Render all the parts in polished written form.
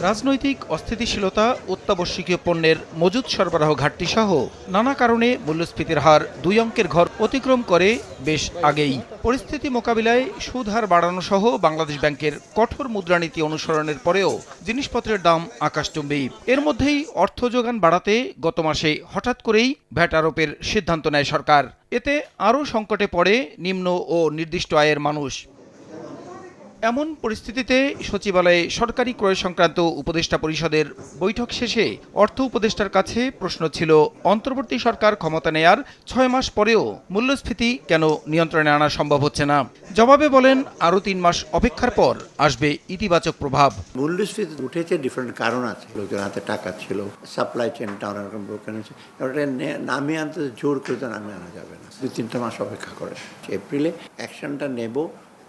রাজনৈতিক অস্থিতিশীলতা, অত্যাবশ্যকীয় পণ্যের মজুত সরবরাহ ঘাটতি সহ নানা কারণে মূল্যস্ফীতির হার ২ অঙ্কের ঘর অতিক্রম করে বেশ আগেই। পরিস্থিতি মোকাবিলায় সুদ হার বাড়ানো সহ বাংলাদেশ ব্যাংকের কঠোর মুদ্রানীতি অনুসরণের পরেও জিনিসপত্রের দাম আকাশচুম্বী। এর মধ্যেই অর্থ যোগান বাড়াতে গত মাসে হঠাৎ করেই ভ্যাট আরোপের সিদ্ধান্ত নেয় সরকার। এতে আরও সংকটে পড়ে নিম্ন ও নির্দিষ্ট আয়ের মানুষ। এমন পরিস্থিতিতে সচিবালয়ে সরকারি ক্রয় সংক্রান্ত উপদেষ্টা পরিষদের বৈঠক শেষে অর্থ উপদেষ্টার কাছে প্রশ্ন ছিল, অন্তর্বর্তী সরকার ক্ষমতা নেয়ার ৬ মাস পরেও মূল্যস্ফীতি কেন নিয়ন্ত্রণে আনা সম্ভব হচ্ছে না। জবাবে বলেন, আরও ৩ মাস অপেক্ষার পর আসবে ইতিবাচক প্রভাব। মূল্যস্ফীতি উঠেছে, ডিফারেন্ট কারণ আছে। লোকের হাতে টাকা ছিল, সাপ্লাই চেনটা অনেকরকম ব্রোকেন হয়েছে। ওটা নামিয়ে আনতে জোর করে তো নামিয়ে আনা যাবে না। ২-৩টা মাস অপেক্ষা করে এপ্রিলে অ্যাকশনটা নেব,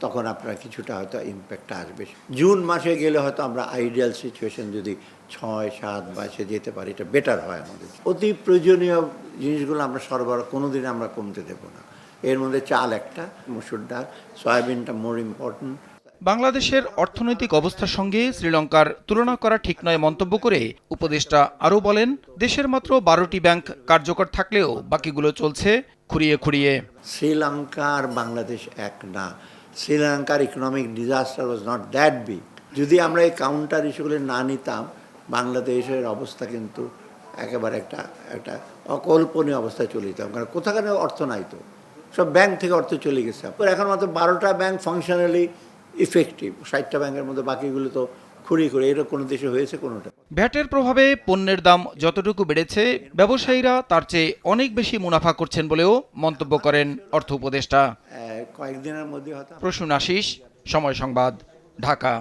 তখন আপনার কিছুটা হয়তো ইম্প্যাক্ট আসবে। জুন মাসে গেলে হয়তো আমরা আইডিয়াল সিচুয়েশন যদি ৬-৭ মাসে যেতে পারি, এটা বেটার হয় আমাদের। অতি প্রয়োজনীয় জিনিসগুলো আমরা সরবরাহ কোনোদিন আমরা কমতে দেব না। এর মধ্যে চাল একটা, মসুর ডাল, সয়াবিনটা মোর ইম্পর্টেন্ট। বাংলাদেশের অর্থনৈতিক অবস্থার সঙ্গে শ্রীলঙ্কার তুলনা করা ঠিক নয় মন্তব্য করে উপদেষ্টা আরও বলেন, দেশের মাত্র ১২টি ব্যাংক কার্যকর থাকলেও বাকিগুলো চলছে খুঁড়িয়ে খুঁড়িয়ে। শ্রীলঙ্কা আর বাংলাদেশ এক না। শ্রীলঙ্কার economic disaster was not that big. যদি আমরা এই কাউন্টার ইস্যুগুলো না নিতাম, বাংলাদেশের অবস্থা কিন্তু একেবারে একটা অকল্পনীয় অবস্থায় চলে যেতাম। কারণ কোথাকার অর্থ নাই তো, সব ব্যাংক থেকে অর্থ চলে গেছে। এখন মাত্র ১২টা ব্যাংক ফাংশনালি ইফেক্টিভ, ৬০টা ব্যাংকের মধ্যে বাকিগুলো তো খুঁড়ি করে। এটা কোনো দেশে হয়েছে কোনোটা? ভ্যাটের প্রভাবে পণ্যের দাম যতটুকু বেড়েছে, ব্যবসায়ীরা তার চেয়ে অনেক বেশি মুনাফা করছেন বলেও মন্তব্য করেন অর্থ উপদেষ্টা। কয়েকদিনের মধ্যে হয়তো। প্রসূন আশিস, সময় সংবাদ, ঢাকা।